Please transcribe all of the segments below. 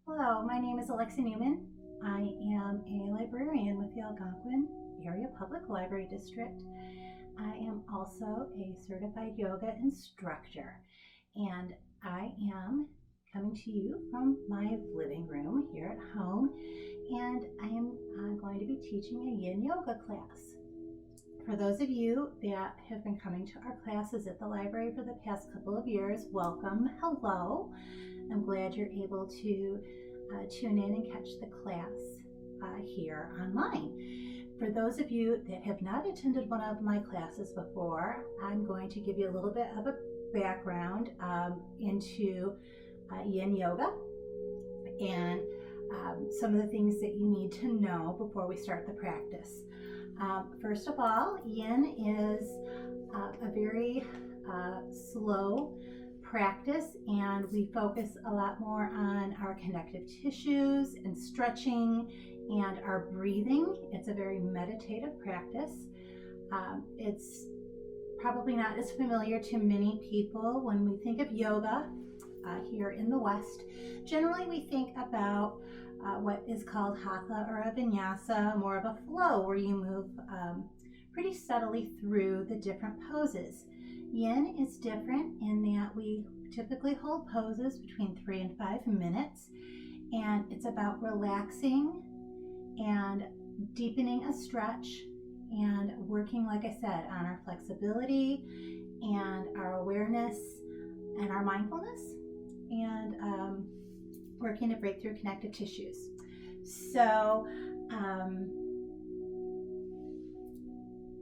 Hello, my name is Alexa Newman. I am a librarian with the Algonquin Area Public Library District. I am also a certified yoga instructor, and I am coming to you from my living room here at home, and I am going to be teaching a Yin Yoga class. For those of you that have been coming to our classes at the library for the past couple of years, welcome, hello. I'm glad you're able to tune in and catch the class here online. For those of you that have not attended one of my classes before, I'm going to give you a little bit of a background into Yin Yoga and some of the things that you need to know before we start the practice. First of all, Yin is a very slow practice, and we focus a lot more on our connective tissues and stretching and our breathing. It's a very meditative practice. It's probably not as familiar to many people. When we think of yoga here in the West, generally we think about what is called hatha or a vinyasa, more of a flow where you move pretty steadily through the different poses. Yin is different in that we typically hold poses between 3 and 5 minutes, and it's about relaxing and deepening a stretch and working, like I said, on our flexibility and our awareness and our mindfulness, and working to break through connective tissues. So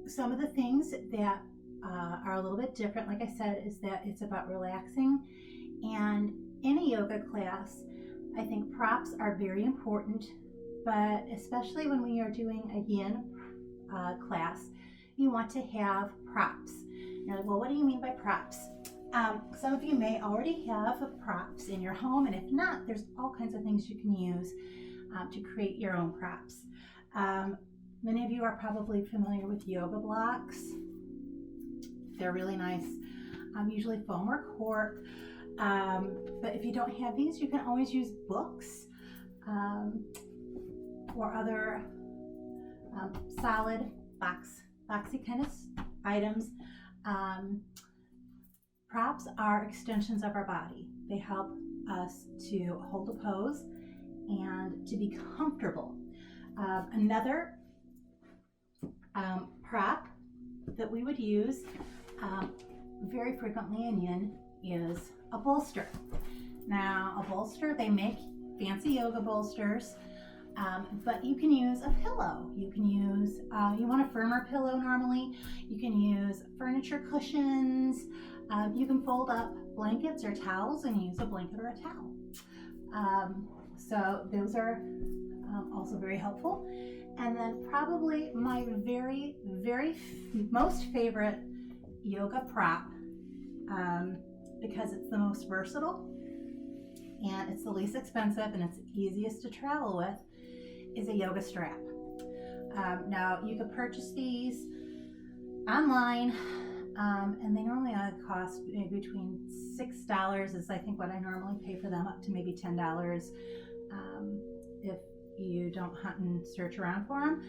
some of the things that are a little bit different, like I said, is that it's about relaxing. And in a yoga class, I think props are very important, but especially when we are doing a Yin class, you want to have props. You're like, well, what do you mean by props? Some of you may already have props in your home, and if not, there's all kinds of things you can use to create your own props. Many of you are probably familiar with yoga blocks. They're really nice, usually foam or cork, but if you don't have these, you can always use books or other solid boxy kind of items. Props are extensions of our body. They help us to hold a pose and to be comfortable. Another prop that we would use very frequently in Yin is a bolster. Now, a bolster, they make fancy yoga bolsters, but you can use a pillow. You can use, you want a firmer pillow normally. You can use furniture cushions. You can fold up blankets or towels and use a blanket or a towel. So those are also very helpful. And then probably my very, very most favorite yoga prop, because it's the most versatile and it's the least expensive and it's easiest to travel with, is a yoga strap. Now you could purchase these online, and they normally cost maybe between $6 is I think what I normally pay for them, up to maybe $10 if you don't hunt and search around for them.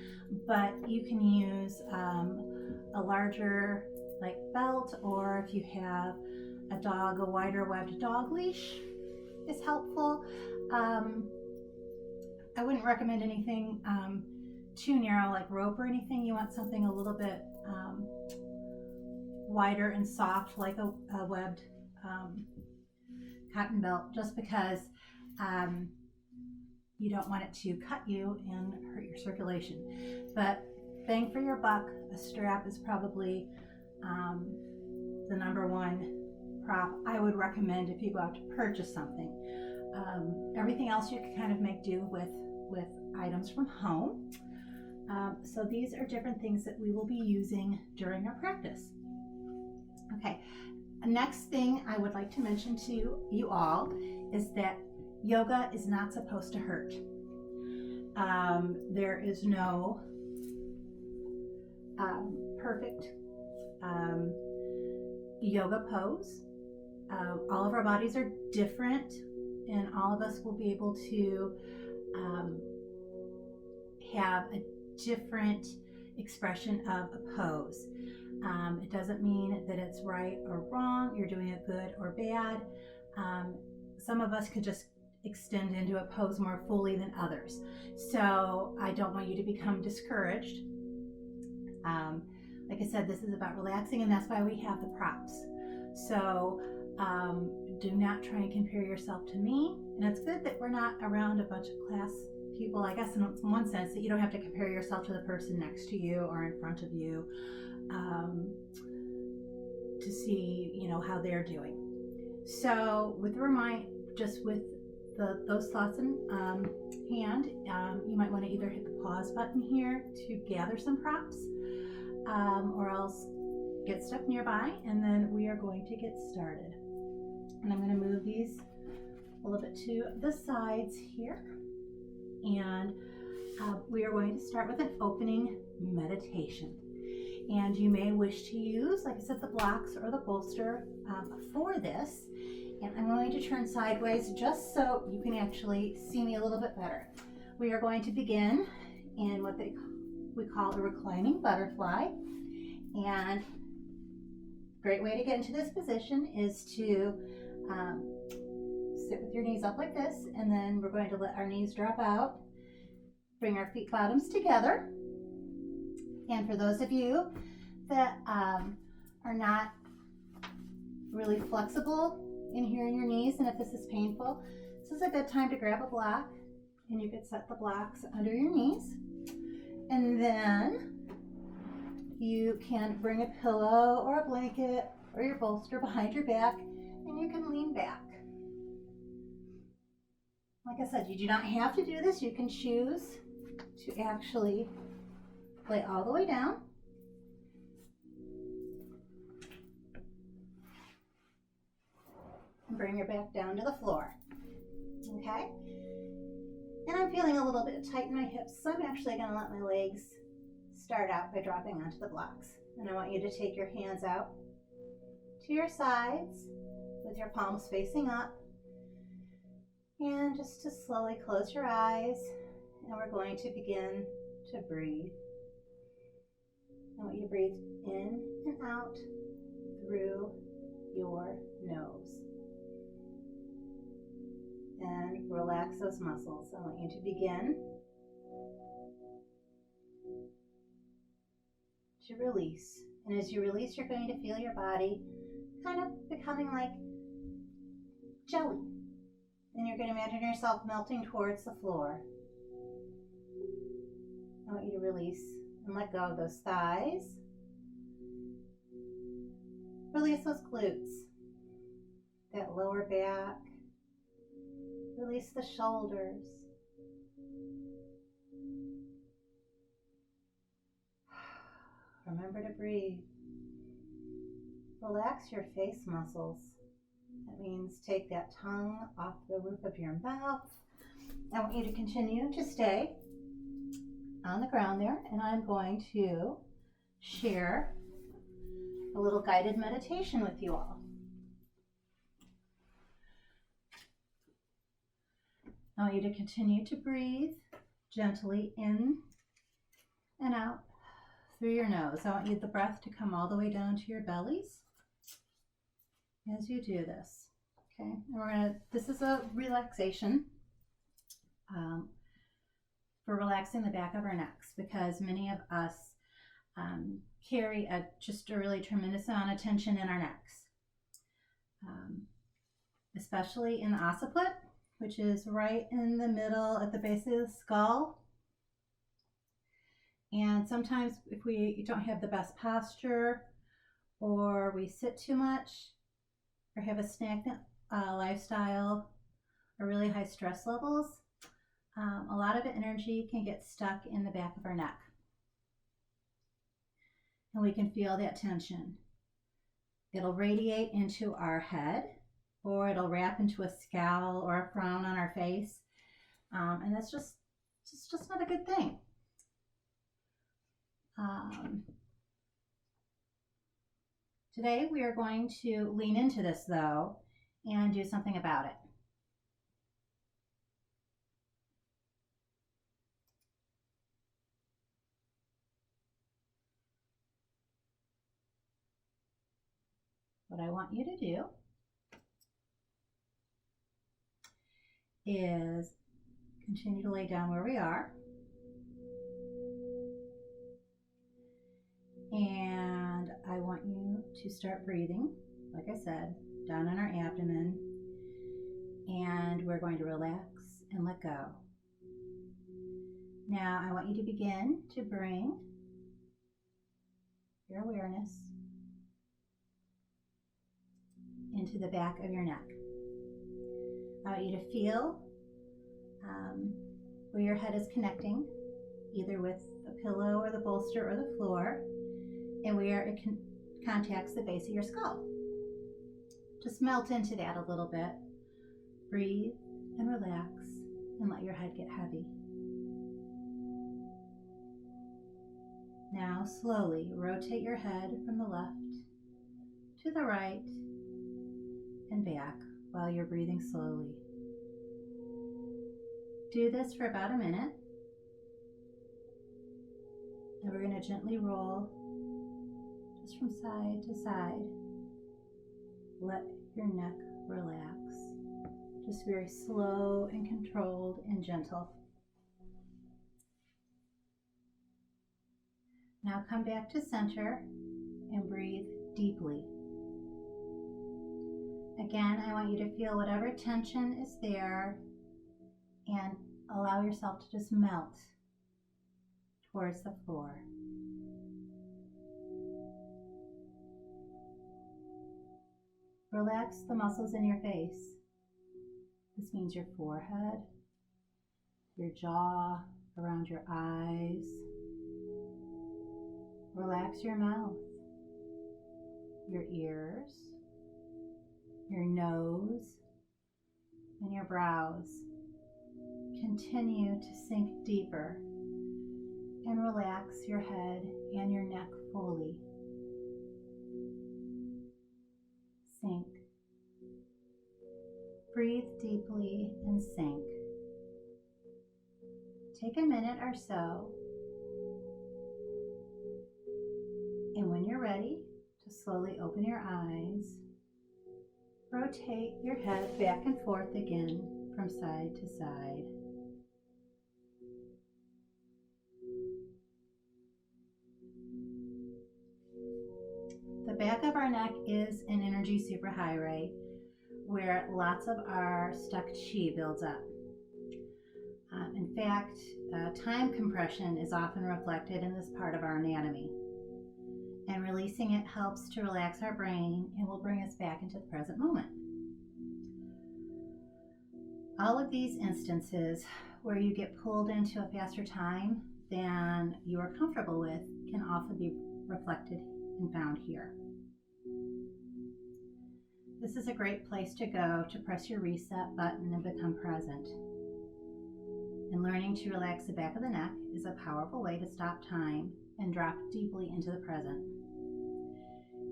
But you can use a larger like belt, or if you have a dog, a wider webbed dog leash is helpful. I wouldn't recommend anything too narrow like rope or anything. You want something a little bit wider and soft, like a webbed cotton belt, just because you don't want it to cut you and hurt your circulation. But bang for your buck, a strap is probably the number one prop I would recommend if you go out to purchase something. Everything else you can kind of make do with items from home. So these are different things that we will be using during our practice. Okay, next thing I would like to mention to you all is that yoga is not supposed to hurt. There is no perfect yoga pose. All of our bodies are different. and all of us will be able to have a different expression of a pose. It doesn't mean that it's right or wrong, you're doing it good or bad. Some of us could just extend into a pose more fully than others. So I don't want you to become discouraged. Like I said, this is about relaxing, and that's why we have the props. So do not try and compare yourself to me. And it's good that we're not around a bunch of class people, I guess in one sense, that you don't have to compare yourself to the person next to you or in front of you to see, you know, how they're doing. So with those thoughts in hand, you might want to either hit the pause button here to gather some props, or else get stuff nearby, and then we are going to get started. And I'm going to move these a little bit to the sides here, and we are going to start with an opening meditation. And you may wish to use, like I said, the blocks or the bolster for this. And I'm going to turn sideways just so you can actually see me a little bit better. We are going to begin in what we call a reclining butterfly. And a great way to get into this position is to sit with your knees up like this, and then we're going to let our knees drop out, bring our feet bottoms together. And for those of you that are not really flexible in here in your knees, and if this is painful, this is a good time to grab a block, and you could set the blocks under your knees. And then you can bring a pillow or a blanket or your bolster behind your back, and you can lean back. Like I said, you do not have to do this. You can choose to actually lay all the way down. And bring your back down to the floor. Okay? And I'm feeling a little bit tight in my hips, so I'm actually going to let my legs start out by dropping onto the blocks. And I want you to take your hands out to your sides with your palms facing up. And just to slowly close your eyes, and we're going to begin to breathe. I want you to breathe in and out through your nose. And relax those muscles. I want you to begin to release. And as you release, you're going to feel your body kind of becoming like jelly. And you're going to imagine yourself melting towards the floor. I want you to release and let go of those thighs. Release those glutes, that lower back. Release the shoulders. Remember to breathe. Relax your face muscles. That means take that tongue off the roof of your mouth. I want you to continue to stay on the ground there, and I'm going to share a little guided meditation with you all. I want you to continue to breathe gently in and out through your nose. I want the breath to come all the way down to your bellies as you do this. Okay, and this is a relaxation for relaxing the back of our necks, because many of us carry just a really tremendous amount of tension in our necks, especially in the occiput, which is right in the middle at the base of the skull. And sometimes if we don't have the best posture, or we sit too much, or have a stagnant lifestyle, or really high stress levels, a lot of energy can get stuck in the back of our neck. And we can feel that tension. It'll radiate into our head, or it'll wrap into a scowl or a frown on our face. And that's just not a good thing. Today we are going to lean into this though and do something about it. what I want you to do is continue to lay down where we are. And I want you to start breathing, like I said, down on our abdomen. And we're going to relax and let go. Now I want you to begin to bring your awareness into the back of your neck. I want you to feel where your head is connecting, either with the pillow or the bolster or the floor, and where it contacts the base of your skull. Just melt into that a little bit. Breathe and relax and let your head get heavy. Now slowly rotate your head from the left to the right and back while you're breathing slowly. Do this for about a minute. And we're going to gently roll just from side to side. Let your neck relax. Just very slow and controlled and gentle. Now come back to center and breathe deeply. Again, I want you to feel whatever tension is there and allow yourself to just melt towards the floor. Relax the muscles in your face. This means your forehead, your jaw, around your eyes. Relax your mouth, your ears, your nose, and your brows. Continue to sink deeper and relax your head and your neck fully. Sink. Breathe deeply and sink. Take a minute or so. And when you're ready to slowly open your eyes, rotate your head back and forth again from side to side. The back of our neck is an energy superhighway where lots of our stuck chi builds up. In fact, time compression is often reflected in this part of our anatomy. And releasing it helps to relax our brain and will bring us back into the present moment. All of these instances where you get pulled into a faster time than you are comfortable with can often be reflected and found here. This is a great place to go to press your reset button and become present. And learning to relax the back of the neck is a powerful way to stop time and drop deeply into the present.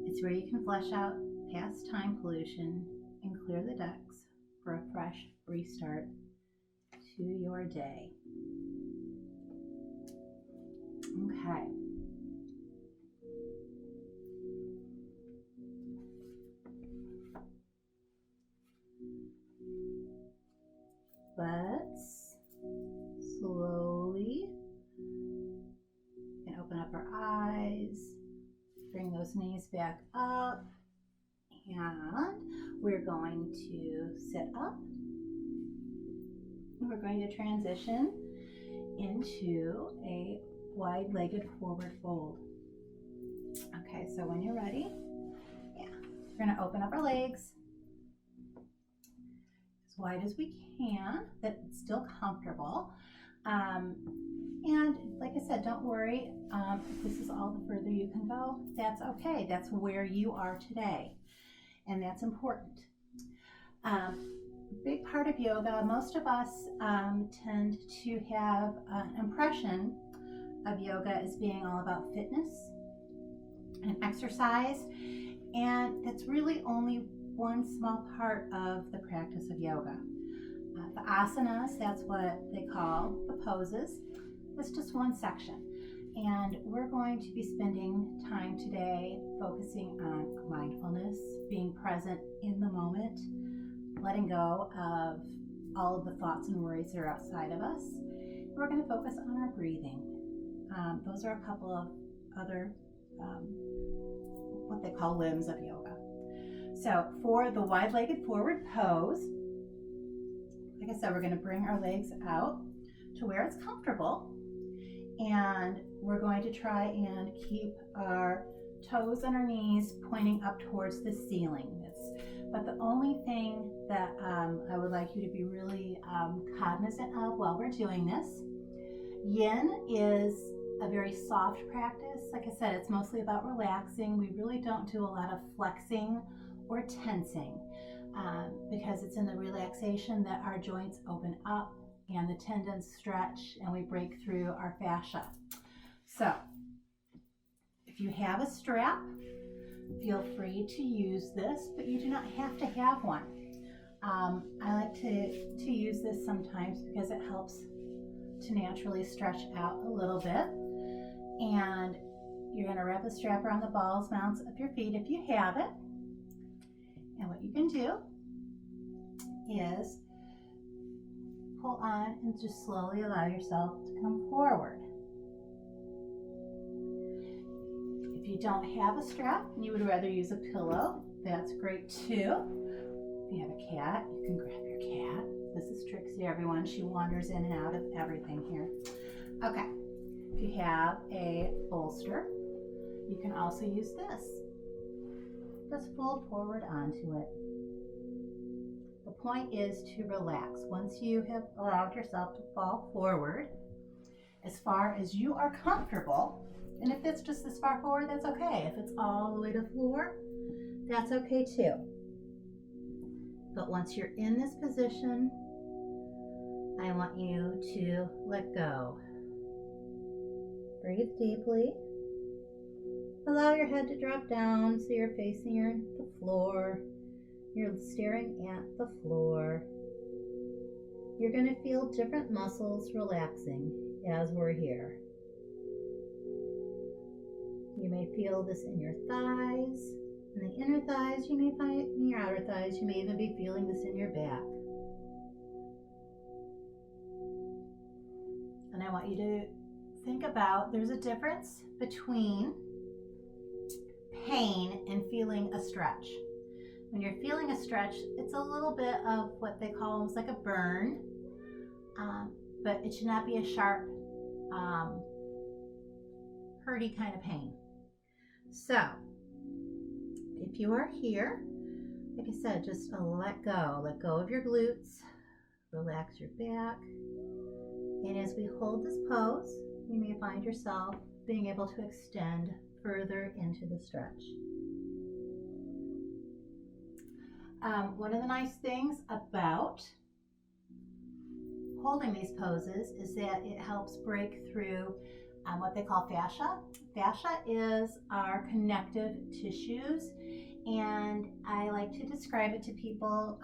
It's where you can flush out past time pollution and clear the decks for a fresh restart to your day. Okay. Let's slowly open up our eyes, bring those knees back up, and we're going to sit up. We're going to transition into a wide-legged forward fold. Okay, so when you're ready, we're going to open up our legs as wide as we can, but it's still comfortable. And like I said, don't worry, if this is all the further you can go, that's okay. That's where you are today, and that's important. Big part of yoga, most of us tend to have an impression of yoga as being all about fitness and exercise, and it's really only one small part of the practice of yoga. The asanas, that's what they call the poses, that's just one section. And we're going to be spending time today focusing on mindfulness, being present in the moment, letting go of all of the thoughts and worries that are outside of us. We're going to focus on our breathing. Those are a couple of other what they call limbs of yoga. So for the wide-legged forward pose, like I said, we're going to bring our legs out to where it's comfortable, and we're going to try and keep our toes and our knees pointing up towards the ceiling. But the only thing that I would like you to be really cognizant of while we're doing this, Yin is a very soft practice. Like I said, it's mostly about relaxing. We really don't do a lot of flexing or tensing because it's in the relaxation that our joints open up and the tendons stretch and we break through our fascia. So if you have a strap, feel free to use this, but you do not have to have one. I like to use this sometimes because it helps to naturally stretch out a little bit. And you're going to wrap a strap around the balls, mounts of your feet if you have it. And what you can do is pull on and just slowly allow yourself to come forward. If you don't have a strap and you would rather use a pillow, that's great too. If you have a cat, you can grab your cat. This is Trixie, everyone. She wanders in and out of everything here. Okay, if you have a bolster, you can also use this. Just fold forward onto it. The point is to relax. Once you have allowed yourself to fall forward, as far as you are comfortable, and if it's just this far forward, that's okay. If it's all the way to floor, that's okay too. But once you're in this position, I want you to let go. Breathe deeply. Allow your head to drop down so you're facing the floor. You're staring at the floor. You're going to feel different muscles relaxing as we're here. You may feel this in your thighs, in the inner thighs. You may find it in your outer thighs. You may even be feeling this in your back. And I want you to think about, there's a difference between pain and feeling a stretch. When you're feeling a stretch, it's a little bit of what they call almost like a burn, but it should not be a sharp, hurty kind of pain. So, if you are here, like I said, just let go of your glutes, relax your back, and as we hold this pose, you may find yourself being able to extend further into the stretch. One of the nice things about holding these poses is that it helps break through what they call fascia. Fascia is our connective tissues, and I like to describe it to people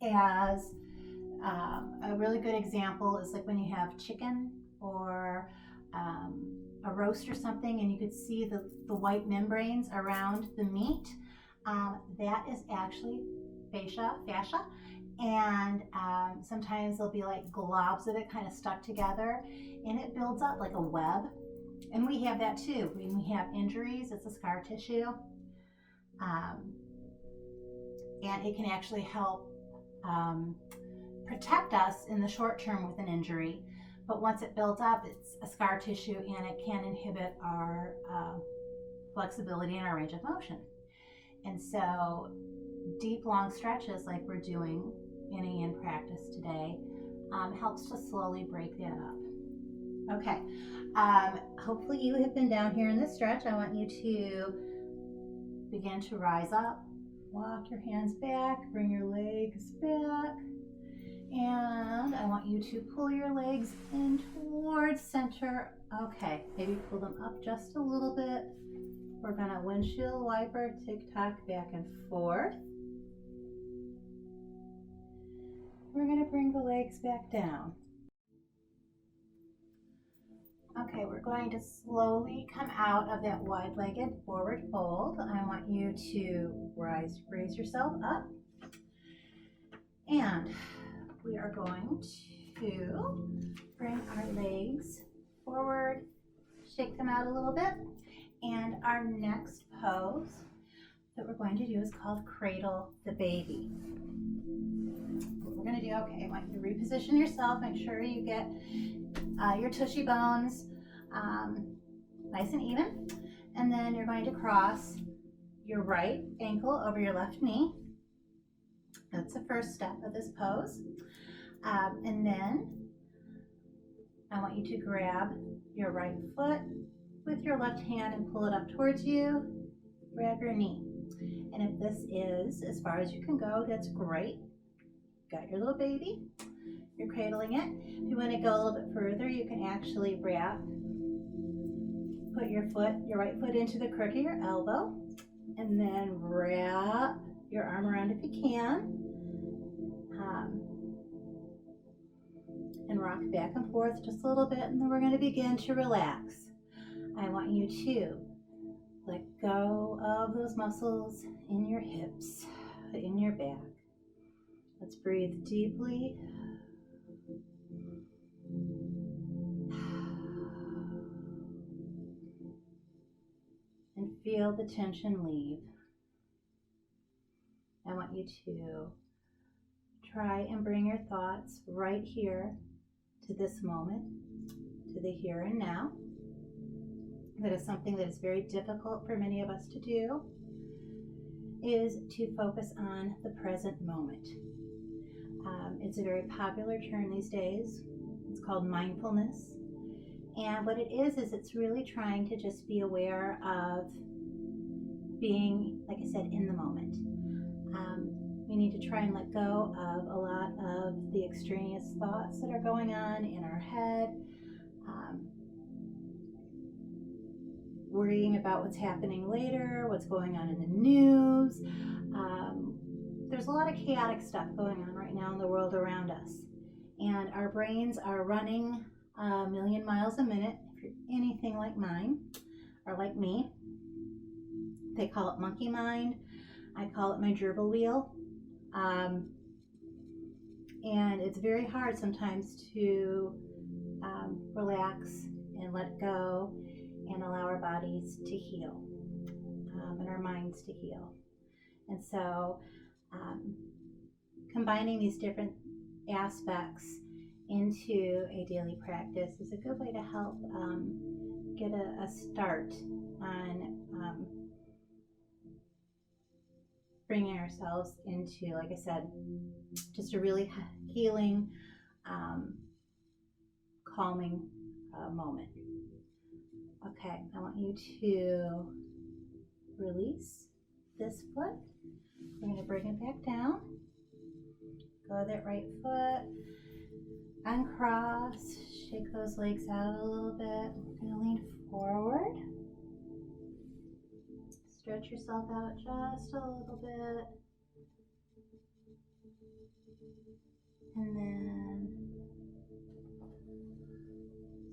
as a really good example is like when you have chicken or a roast or something and you could see the white membranes around the meat. That is actually fascia, and sometimes there'll be like globs of it kind of stuck together, and it builds up like a web. And we have that too. When we have injuries, it's a scar tissue, and it can actually help protect us in the short term with an injury. But once it builds up, it's a scar tissue, and it can inhibit our flexibility and our range of motion. And so deep, long stretches like we're doing in a yin practice today helps to slowly break that up. Okay, hopefully you have been down here in this stretch. I want you to begin to rise up, walk your hands back, bring your legs back, and I want you to pull your legs in towards center. Okay, maybe pull them up just a little bit. We're gonna windshield wiper, tick-tock back and forth. We're gonna bring the legs back down. going to slowly come out of that wide-legged forward fold. I want you to raise yourself up. And we are going to bring our legs forward, shake them out a little bit. And our next pose that we're going to do is called Cradle the Baby. What we're going to do, okay, I want you to reposition yourself. Make sure you get your tushy bones nice and even. And then you're going to cross your right ankle over your left knee. That's the first step of this pose. And then I want you to grab your right foot with your left hand and pull it up towards you. Grab your knee. And if this is as far as you can go, that's great. Got your little baby. You're cradling it. If you want to go a little bit further, you can actually put your right foot into the crook of your elbow, and then wrap your arm around if you can. And rock back and forth just a little bit, and then we're going to begin to relax. I want you to let go of those muscles in your hips, in your back. Let's breathe deeply. And feel the tension leave. I want you to try and bring your thoughts right here to this moment, to the here and now. That is something that is very difficult for many of us to do, is to focus on the present moment. It's a very popular term these days. It's called mindfulness. And what it is it's really trying to just be aware of being, like I said, in the moment. We need to try and let go of a lot of the extraneous thoughts that are going on in our head. Worrying about what's happening later, what's going on in the news. There's a lot of chaotic stuff going on right now in the world around us. And our brains are running a million miles a minute. If you're anything like mine, or like me, they call it monkey mind. I call it my gerbil wheel. And it's very hard sometimes to relax and let go and allow our bodies to heal and our minds to heal. And so combining these different aspects into a daily practice is a good way to help get a start on bringing ourselves into, like I said, just a really healing, calming moment. Okay, I want you to release this foot. We're going to bring it back down. Go that right foot, uncross, shake those legs out a little bit. We're going to lean forward. Stretch yourself out just a little bit. And then,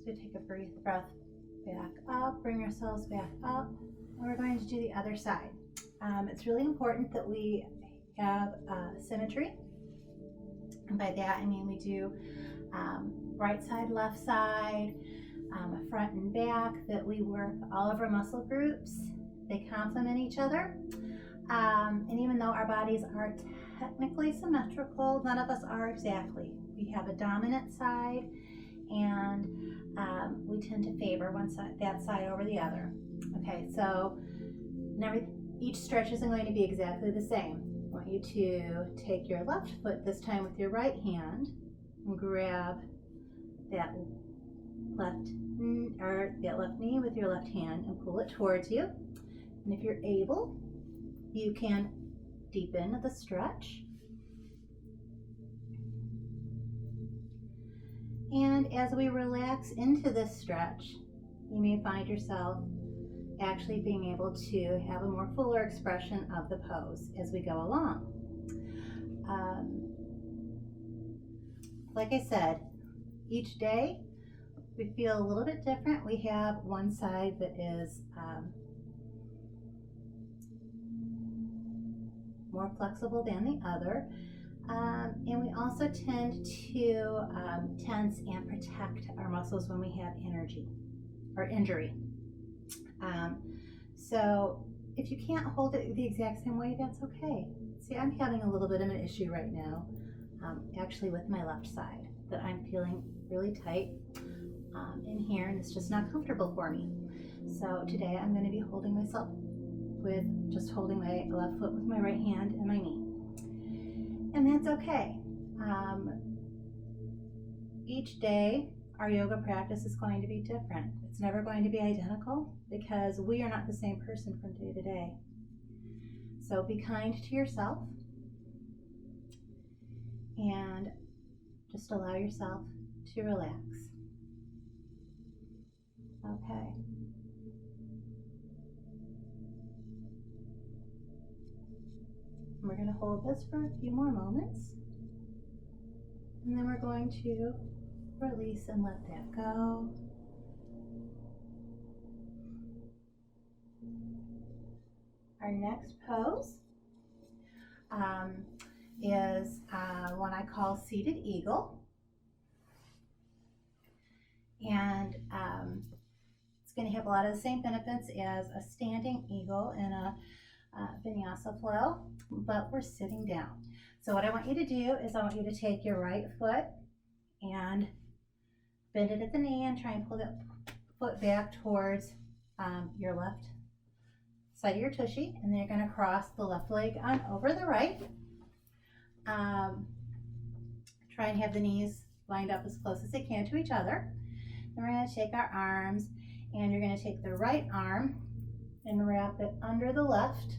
so take a breath back up, bring yourselves back up. And we're going to do the other side. It's really important that we have symmetry. And by that, I mean we do right side, left side, front and back, that we work all of our muscle groups. They complement each other. And even though our bodies are technically symmetrical, none of us are exactly. We have a dominant side, and we tend to favor one side, that side over the other. Okay, so each stretch isn't going to be exactly the same. I want you to take your left foot this time with your right hand and grab that left knee with your left hand and pull it towards you. And if you're able, you can deepen the stretch. And as we relax into this stretch, you may find yourself actually being able to have a more fuller expression of the pose as we go along. Like I said, each day we feel a little bit different. We have one side that is more flexible than the other. And we also tend to tense and protect our muscles when we have energy or injury. So if you can't hold it the exact same way, that's okay. See, I'm having a little bit of an issue right now, actually with my left side, that I'm feeling really tight in here, and it's just not comfortable for me. So today I'm going to be holding myself with just holding my left foot with my right hand and my knee. And that's okay. Each day, our yoga practice is going to be different. It's never going to be identical because we are not the same person from day to day. So be kind to yourself and just allow yourself to relax. Okay. We're going to hold this for a few more moments, and then we're going to release and let that go. Our next pose is one I call Seated Eagle, and it's going to have a lot of the same benefits as a standing eagle in a vinyasa flow, but we're sitting down. So what I want you to do is I want you to take your right foot and bend it at the knee and try and pull that foot back towards your left side of your tushy, and then you're going to cross the left leg on over the right. Try and have the knees lined up as close as they can to each other. Then we're going to take our arms, and you're going to take the right arm and wrap it under the left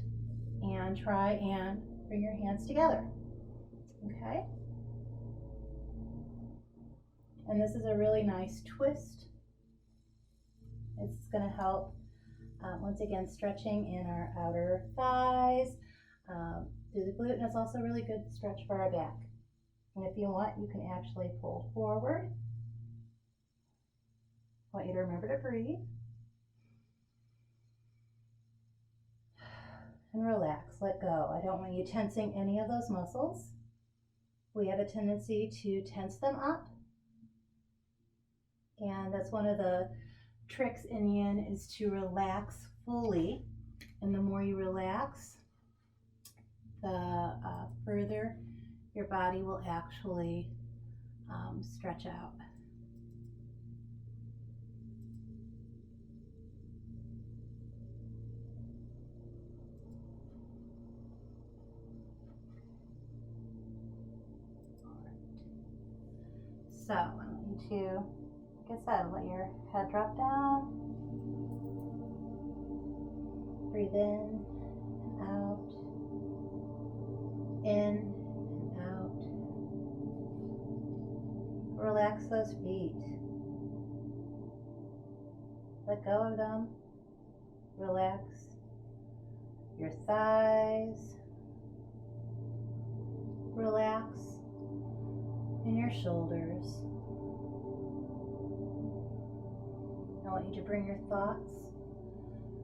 and try and bring your hands together. Okay? And this is a really nice twist. It's going to help, once again, stretching in our outer thighs, through the glute, and it's also a really good stretch for our back. And if you want, you can actually pull forward. I want you to remember to breathe. And relax, let go. I don't want you tensing any of those muscles. We have a tendency to tense them up. And that's one of the tricks in Yin, is to relax fully. And the more you relax, the further your body will actually stretch out. So I want you to, like I said, let your head drop down. Breathe in and out. In and out. Relax those feet. Let go of them. Relax your thighs. Relax in your shoulders. I want you to bring your thoughts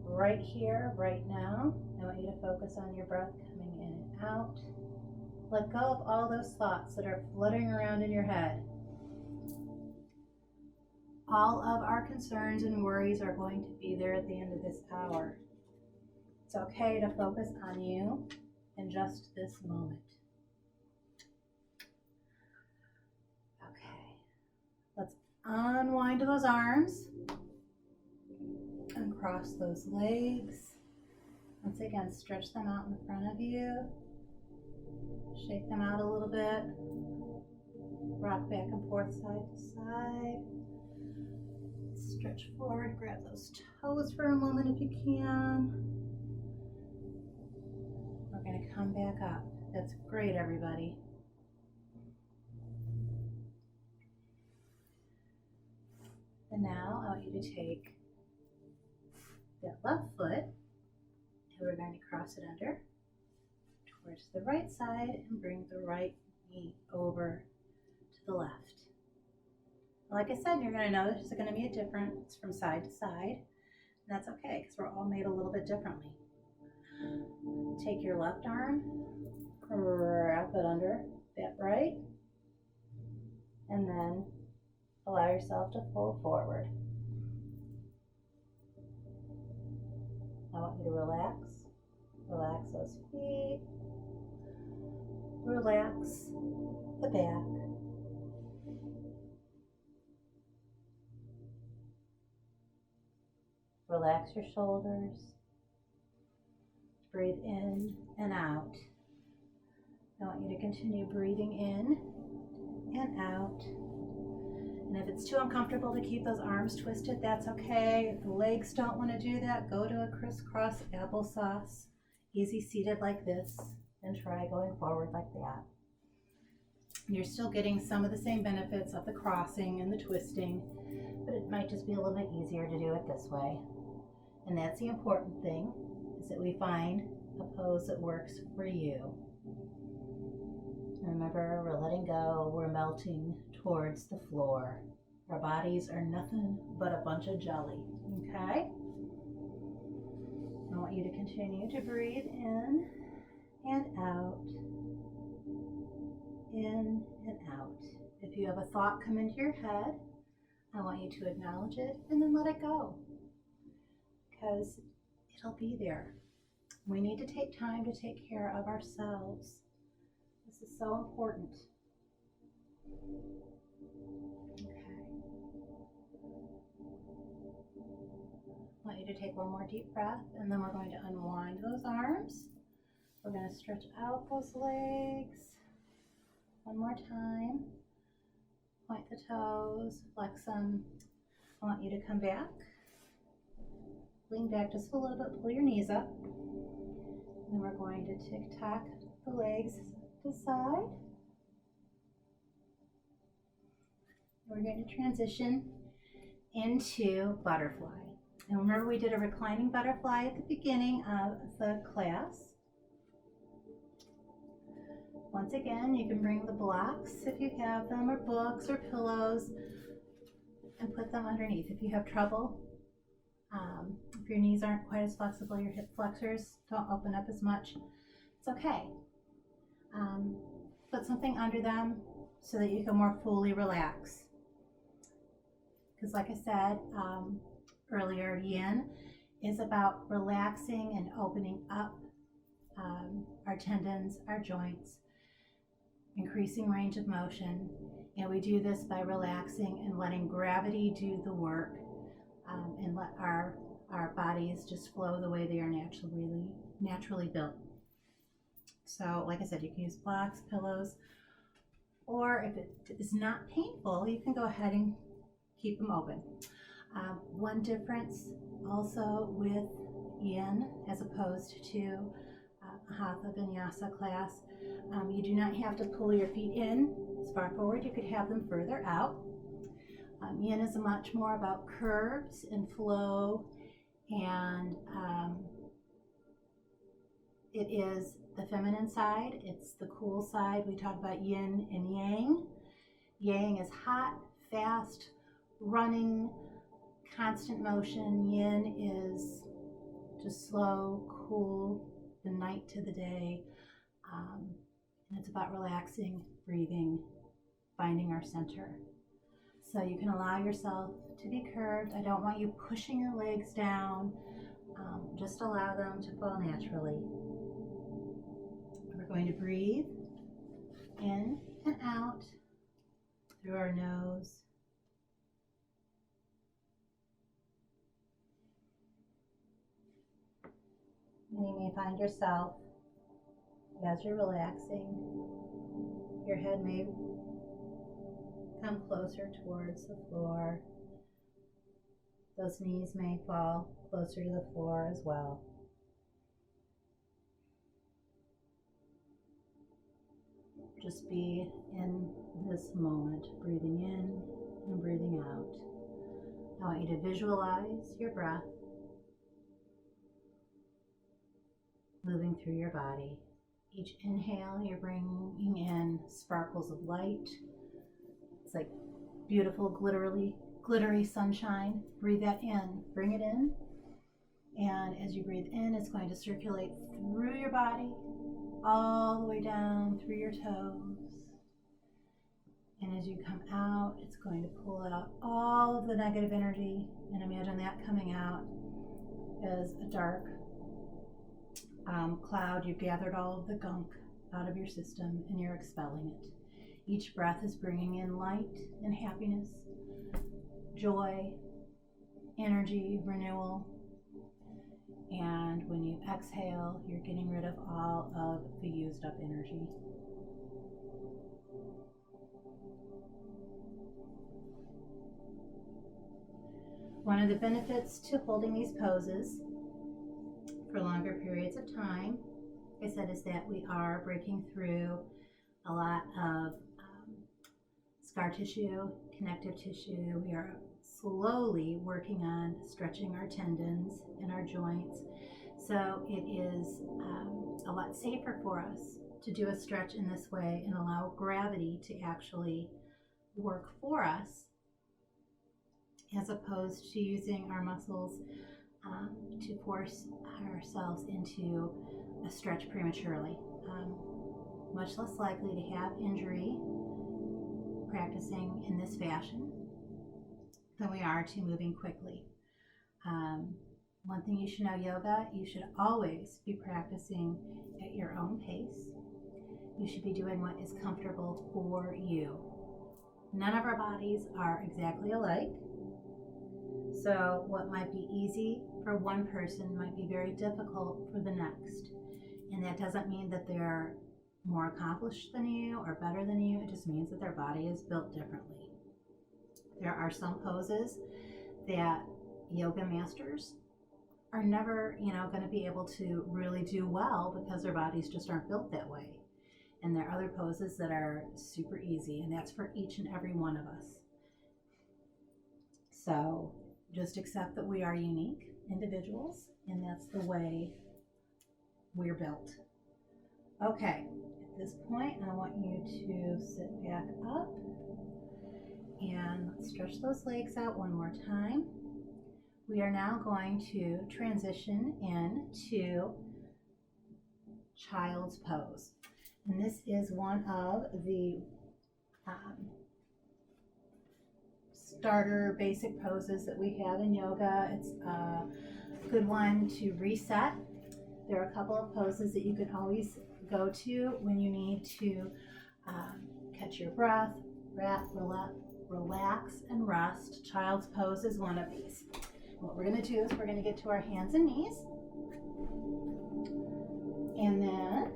right here, right now. I want you to focus on your breath coming in and out. Let go of all those thoughts that are fluttering around in your head. All of our concerns and worries are going to be there at the end of this hour. It's okay to focus on you in just this moment. Okay, let's unwind those arms and cross those legs. Once again, stretch them out in front of you. Shake them out a little bit. Rock back and forth side to side. Stretch forward, grab those toes for a moment if you can. We're going to come back up. That's great, everybody. And now I want you to take that left foot, and we're going to cross it under towards the right side and bring the right knee over to the left. Like I said, you're going to notice there's going to be a difference from side to side. And that's okay because we're all made a little bit differently. Take your left arm, wrap it under that right, and then allow yourself to fold forward. I want you to relax those feet, relax the back. Relax your shoulders. Breathe in and out. I want you to continue breathing in and out. And if it's too uncomfortable to keep those arms twisted, that's okay. If the legs don't want to do that, go to a crisscross applesauce. Easy seated like this, and try going forward like that. You're still getting some of the same benefits of the crossing and the twisting, but it might just be a little bit easier to do it this way. And that's the important thing, is that we find a pose that works for you. Remember, we're letting go, we're melting towards the floor. Our bodies are nothing but a bunch of jelly, okay? I want you to continue to breathe in and out, in and out. If you have a thought come into your head, I want you to acknowledge it and then let it go, because it'll be there. We need to take time to take care of ourselves. This is so important. Okay. I want you to take one more deep breath, and then we're going to unwind those arms. We're going to stretch out those legs. One more time. Point the toes, flex them. I want you to come back. Lean back just a little bit, pull your knees up. And we're going to tick-tock the legs to the side. We're going to transition into butterfly. And remember, we did a reclining butterfly at the beginning of the class. Once again, you can bring the blocks if you have them, or books or pillows, and put them underneath. If you have trouble, if your knees aren't quite as flexible, your hip flexors don't open up as much, it's okay. Put something under them so that you can more fully relax. Because like I said earlier, Yin is about relaxing and opening up our tendons, our joints, increasing range of motion. And we do this by relaxing and letting gravity do the work, and let our bodies just flow the way they are naturally built. So like I said, you can use blocks, pillows, or if it is not painful, you can go ahead and keep them open. One difference also with Yin as opposed to a Hatha Vinyasa class, you do not have to pull your feet in as far forward. You could have them further out. Yin is much more about curves and flow, and it is the feminine side. It's the cool side. We talk about yin and yang. Yang is hot, fast, running, constant motion. Yin is just slow, cool, the night to the day. And it's about relaxing, breathing, finding our center. So you can allow yourself to be curved. I don't want you pushing your legs down. Just allow them to fall naturally. We're going to breathe in and out through our nose. And you may find yourself, as you're relaxing, your head may come closer towards the floor. Those knees may fall closer to the floor as well. Just be in this moment, breathing in and breathing out. I want you to visualize your breath moving through your body. Each inhale, you're bringing in sparkles of light. It's like beautiful, glittery sunshine. Breathe that in. Bring it in. And as you breathe in, it's going to circulate through your body, all the way down through your toes. And as you come out, it's going to pull out all of the negative energy. And imagine that coming out as a dark cloud. You've gathered all of the gunk out of your system and you're expelling it. Each breath is bringing in light and happiness, joy, energy, renewal. And when you exhale, you're getting rid of all of the used up energy. One of the benefits to holding these poses for longer periods of time, like I said, is that we are breaking through a lot of scar tissue, connective tissue. We are slowly working on stretching our tendons and our joints. So it is a lot safer for us to do a stretch in this way and allow gravity to actually work for us, as opposed to using our muscles to force ourselves into a stretch prematurely. Much less likely to have injury practicing in this fashion than we are to moving quickly. One thing you should know, yoga, you should always be practicing at your own pace. You should be doing what is comfortable for you. None of our bodies are exactly alike. So what might be easy for one person might be very difficult for the next. And that doesn't mean that they're more accomplished than you or better than you. It just means that their body is built differently. There are some poses that yoga masters are never, going to be able to really do well because their bodies just aren't built that way. And there are other poses that are super easy, and that's for each and every one of us. So just accept that we are unique individuals, and that's the way we're built. Okay, at this point, I want you to sit back up and let's stretch those legs out one more time. We are now going to transition into child's pose. And this is one of the starter basic poses that we have in yoga. It's a good one to reset. There are a couple of poses that you can always go to when you need to catch your breath, relax, and rest. Child's pose is one of these. What we're going to do is we're going to get to our hands and knees. And then,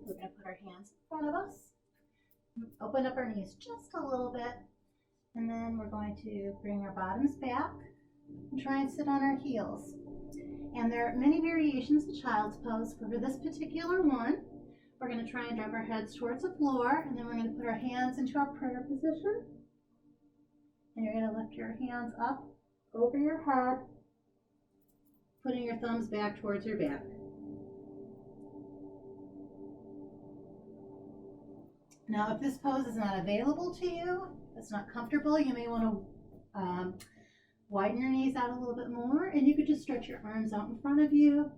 we're going to put our hands in front of us. Open up our knees just a little bit. And then we're going to bring our bottoms back and try and sit on our heels. And there are many variations of child's pose, but for this particular one, we're going to try and drop our heads towards the floor, and then we're going to put our hands into our prayer position. And you're going to lift your hands up over your head, putting your thumbs back towards your back. Now, if this pose is not available to you, it's not comfortable, you may want to widen your knees out a little bit more, and you could just stretch your arms out in front of you.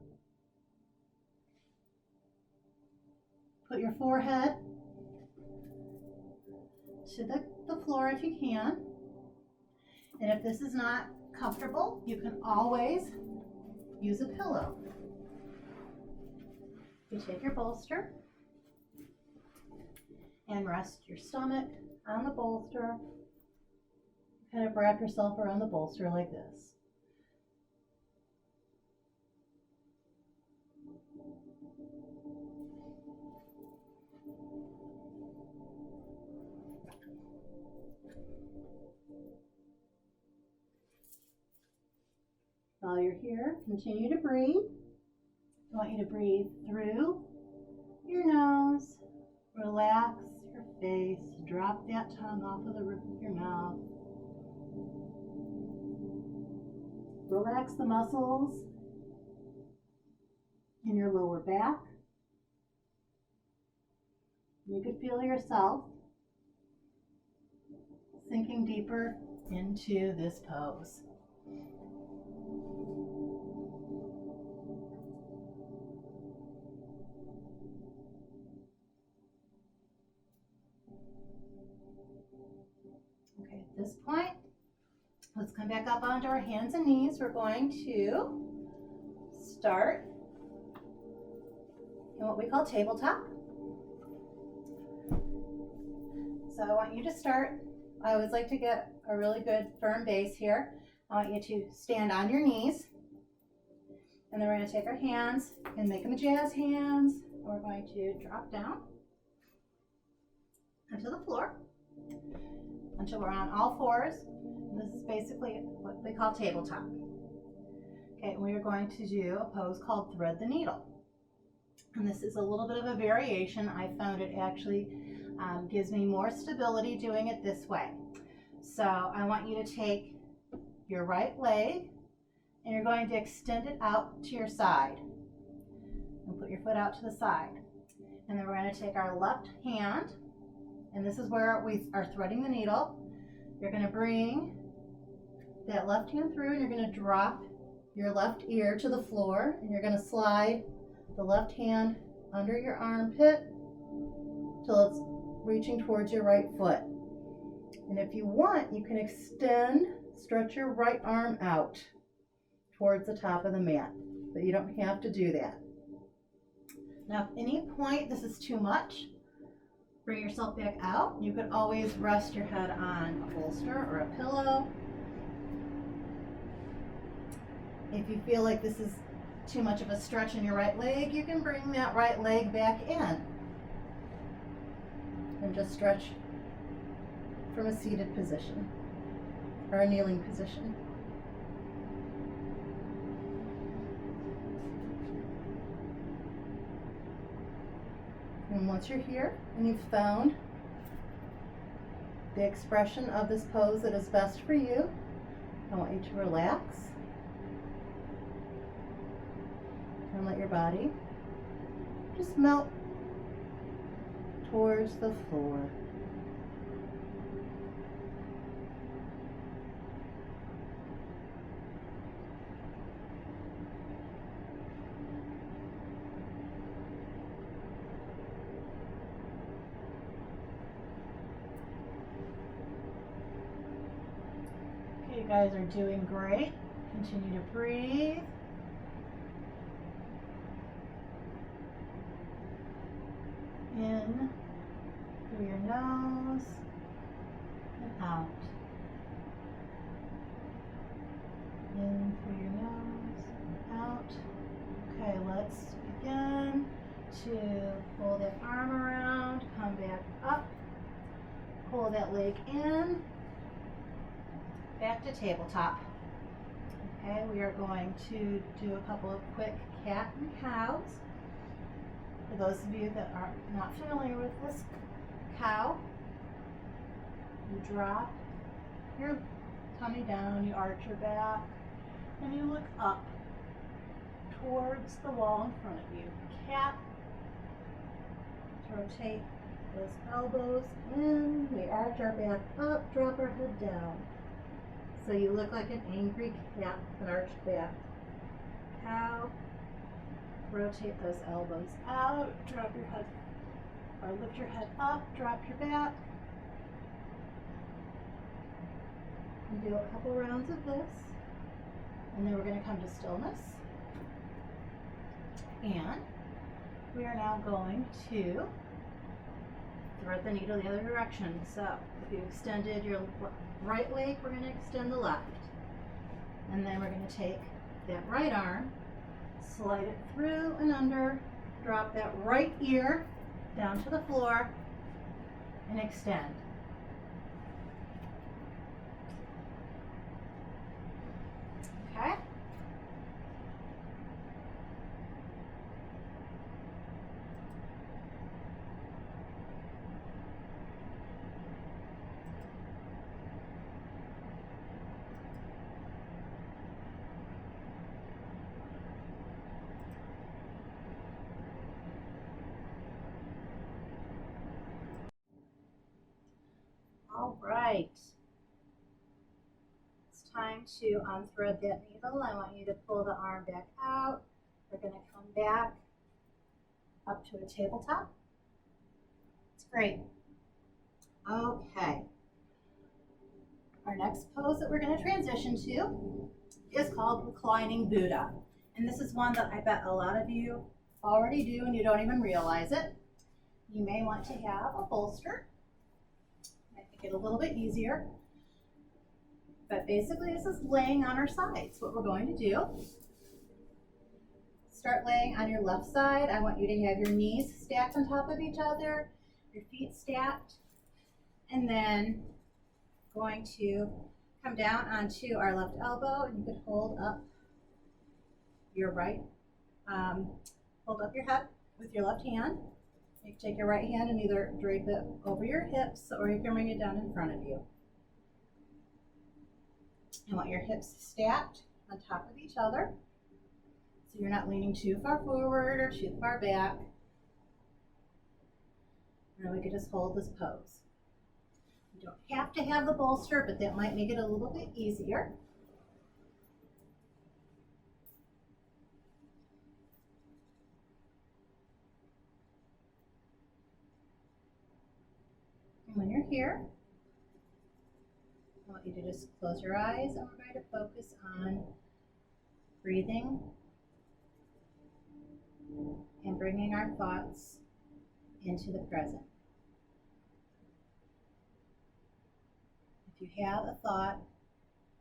Put your forehead to the floor if you can. And if this is not comfortable, you can always use a pillow. You take your bolster and rest your stomach on the bolster. Kind of wrap yourself around the bolster like this. While you're here, continue to breathe. I want you to breathe through your nose. Relax your face. Drop that tongue off of the roof of your mouth. Relax the muscles in your lower back. You could feel yourself sinking deeper into this pose. Okay, at this point, let's come back up onto our hands and knees. We're going to start in what we call tabletop. So I want you to start. I always like to get a really good firm base here. I want you to stand on your knees, and then we're going to take our hands and make them jazz hands. We're going to drop down onto the floor until we're on all fours. And this is basically what we call tabletop. Okay, and we are going to do a pose called thread the needle. And this is a little bit of a variation. I found it actually gives me more stability doing it this way. So I want you to take your right leg and you're going to extend it out to your side. And put your foot out to the side. And then we're going to take our left hand, and this is where we are threading the needle. You're going to bring that left hand through and you're going to drop your left ear to the floor, and you're going to slide the left hand under your armpit till it's reaching towards your right foot. And if you want, you can stretch your right arm out towards the top of the mat, but you don't have to do that. Now, if at any point this is too much, bring yourself back out. You could always rest your head on a bolster or a pillow. If you feel like this is too much of a stretch in your right leg, you can bring that right leg back in and just stretch from a seated position or a kneeling position. And once you're here and you've found the expression of this pose that is best for you, I want you to relax and let your body just melt towards the floor. You guys are doing great. Continue to breathe. In through your nose and out. In through your nose and out. Okay, let's begin to pull that arm around, come back up, pull that leg in. Back to tabletop. Okay, we are going to do a couple of quick cat and cows. For those of you that are not familiar with this cow, you drop your tummy down, you arch your back, and you look up towards the wall in front of you. Cat, rotate those elbows in, we arch our back up, drop our head down. So you look like an angry cat with an arched back. Cow, rotate those elbows out, drop your head, or lift your head up, drop your back. And do a couple rounds of this. And then we're going to come to stillness. And we are now going to thread the needle the other direction. So if you extended your right leg, we're going to extend the left. And then we're going to take that right arm, slide it through and under, drop that right ear down to the floor, and extend. Okay? All right. time to unthread that needle. I want you to pull the arm back out. We're going to come back up to a tabletop. It's great. Okay. Our next pose that we're going to transition to is called Reclining Budda. And this is one that I bet a lot of you already do and you don't even realize it. You may want to have a bolster. Might make it a little bit easier. But basically this is laying on our sides. What we're going to do, start laying on your left side. I want you to have your knees stacked on top of each other, your feet stacked, and then going to come down onto our left elbow, and you could hold up your hold up your head with your left hand. You can take your right hand and either drape it over your hips or you can bring it down in front of you. You want your hips stacked on top of each other so you're not leaning too far forward or too far back. And we can just hold this pose. You don't have to have the bolster, but that might make it a little bit easier. And when you're here, I want you to just close your eyes and we're going to focus on breathing and bringing our thoughts into the present. If you have a thought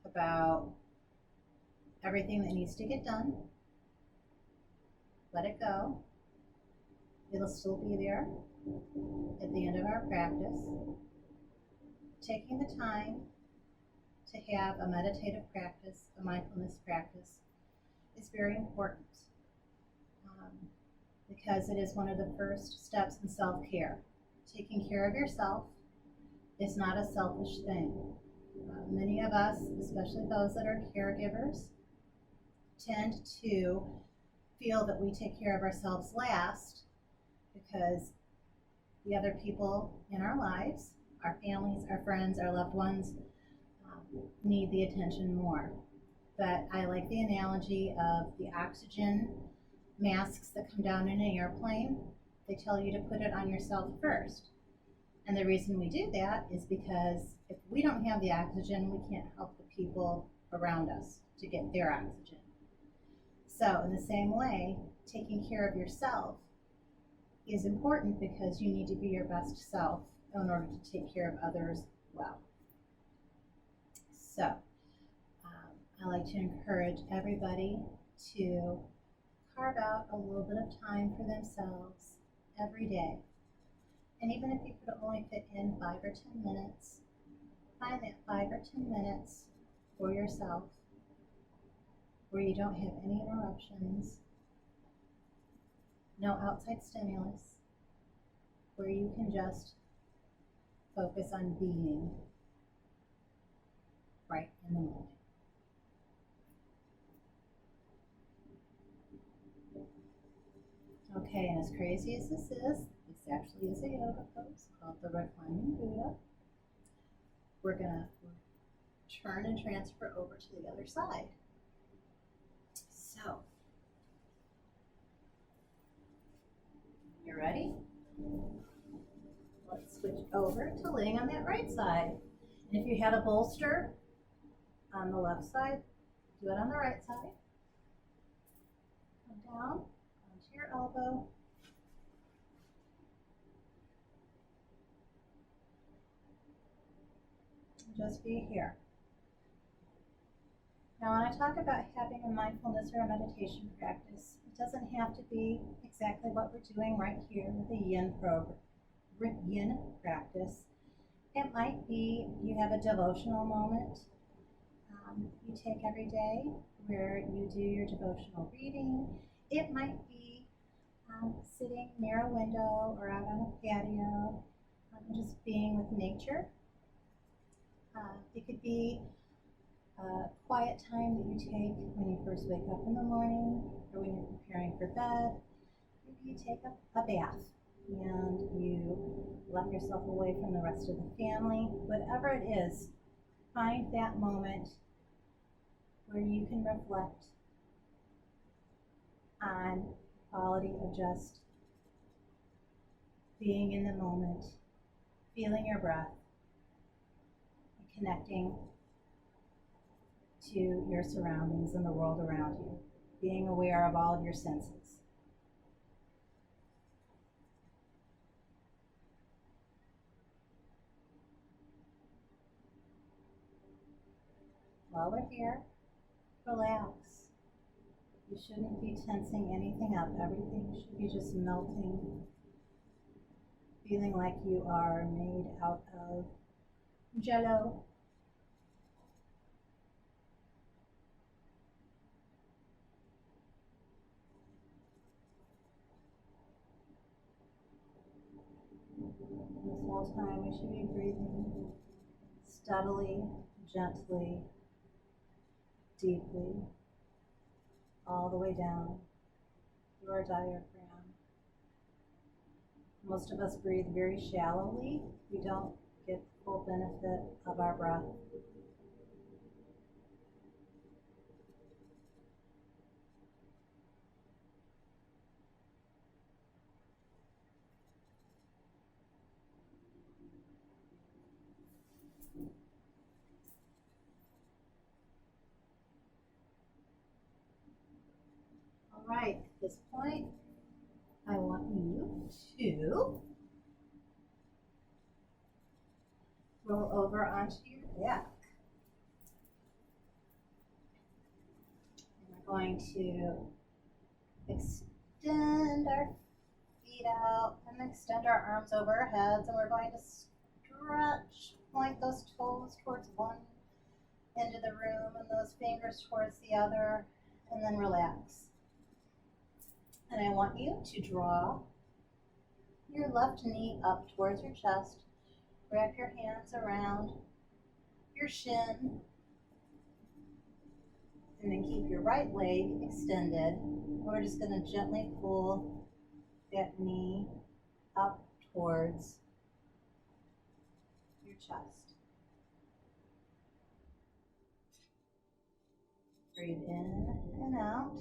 about everything that needs to get done, let it go. It'll still be there at the end of our practice. Taking the time to have a meditative practice, a mindfulness practice, is very important because it is one of the first steps in self-care. Taking care of yourself is not a selfish thing. Many of us, especially those that are caregivers, tend to feel that we take care of ourselves last because the other people in our lives, our families, our friends, our loved ones, need the attention more. But I like the analogy of the oxygen masks that come down in an airplane. They tell you to put it on yourself first. And the reason we do that is because if we don't have the oxygen, we can't help the people around us to get their oxygen. So in the same way, taking care of yourself is important because you need to be your best self in order to take care of others well. So I like to encourage everybody to carve out a little bit of time for themselves every day. And even if you could only fit in 5 or 10 minutes, find that 5 or 10 minutes for yourself where you don't have any interruptions, no outside stimulus, where you can just focus on being right in the moment. Okay, and as crazy as this actually is a yoga pose called the Reclining Budda. We're going to turn and transfer over to the other side. So, you ready? Let's switch over to laying on that right side. And if you had a bolster on the left side, do it on the right side. Come down onto your elbow. Just be here. Now, when I talk about having a mindfulness or a meditation practice, it doesn't have to be exactly what we're doing right here with the Yin practice. It might be you have a devotional moment you take every day where you do your devotional reading. It might be sitting near a window or out on a patio, just being with nature. It could be a quiet time that you take when you first wake up in the morning or when you're preparing for bed. Maybe you take a bath and you let yourself away from the rest of the family. Whatever it is, find that moment where you can reflect on quality of just being in the moment, feeling your breath, connecting to your surroundings and the world around you, being aware of all of your senses. While we're here, relax. You shouldn't be tensing anything up. Everything should be just melting, feeling like you are made out of jello. This whole time we should be breathing steadily, gently, deeply, all the way down through our diaphragm. Most of us breathe very shallowly. We don't get the full benefit of our breath. All right, at this point, I want you to roll over onto your back. And we're going to extend our feet out and extend our arms over our heads, and we're going to stretch, point those toes towards one end of the room and those fingers towards the other, and then relax. And I want you to draw your left knee up towards your chest. Wrap your hands around your shin, and then keep your right leg extended. We're just going to gently pull that knee up towards your chest. Breathe in and out.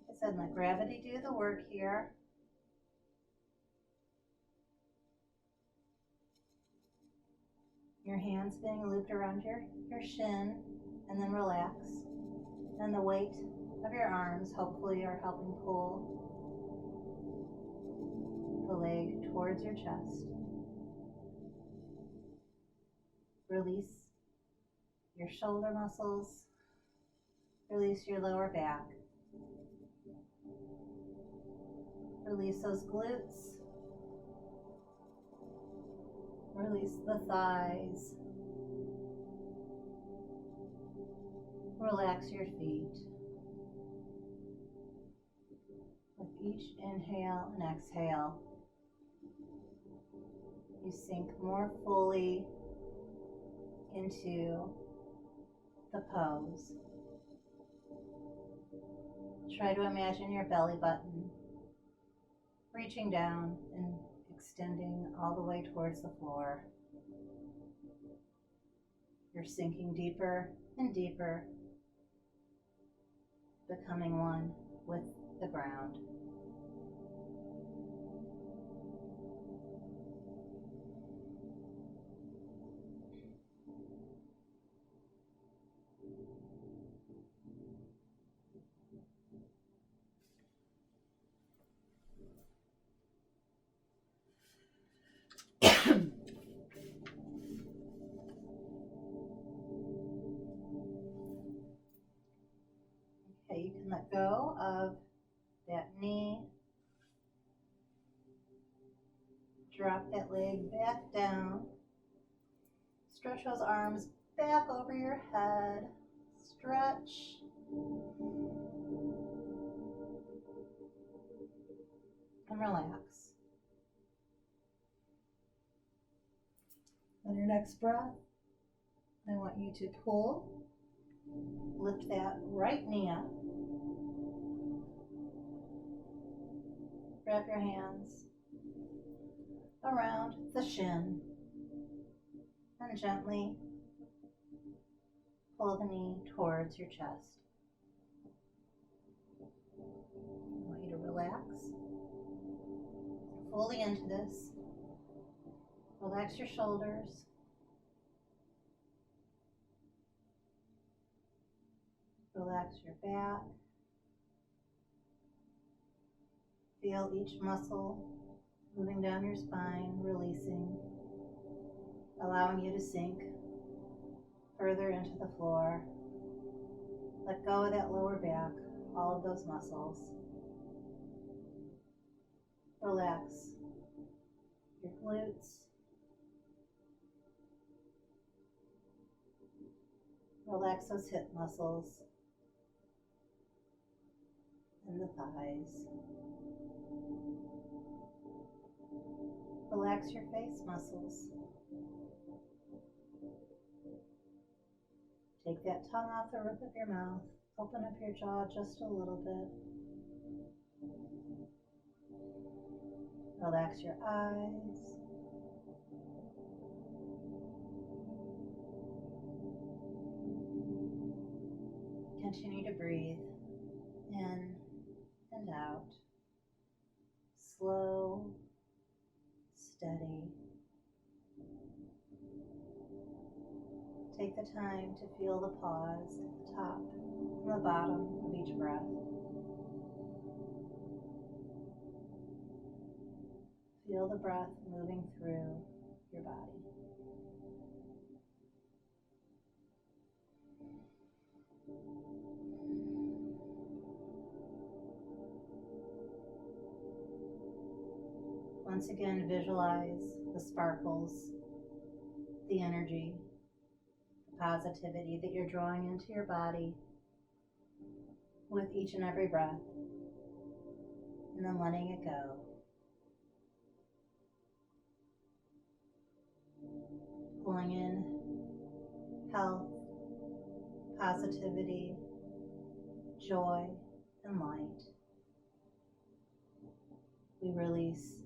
Like I said, let gravity do the work here. Your hands being looped around your shin, and then relax. And the weight of your arms hopefully are helping pull the leg towards your chest. Release your shoulder muscles. Release your lower back. Release those glutes. Release the thighs. Relax your feet. With each inhale and exhale, you sink more fully into the pose. Try to imagine your belly button reaching down and extending all the way towards the floor. You're sinking deeper and deeper, becoming one with the ground. Okay, you can let go of that knee. Drop that leg back down. Stretch those arms back over your head. Stretch. And relax. On your next breath, I want you to pull. Lift that right knee up. Wrap your hands around the shin and gently Pull the knee towards your chest. I want you to relax fully into this. Relax your shoulders. Relax your back. Feel each muscle moving down your spine, releasing, allowing you to sink further into the floor. Let go of that lower back, all of those muscles. Relax your glutes. Relax those hip muscles and the thighs. Relax your face muscles. Take that tongue off the roof of your mouth. Open up your jaw just a little bit. Relax your eyes. Continue to breathe in and out. Slow, steady. Take the time to feel the pause at the top and the bottom of each breath. Feel the breath moving through your body. Once again, visualize the sparkles, the energy, the positivity that you're drawing into your body with each and every breath, and then letting it go. Pulling in health, positivity, joy, and light. We release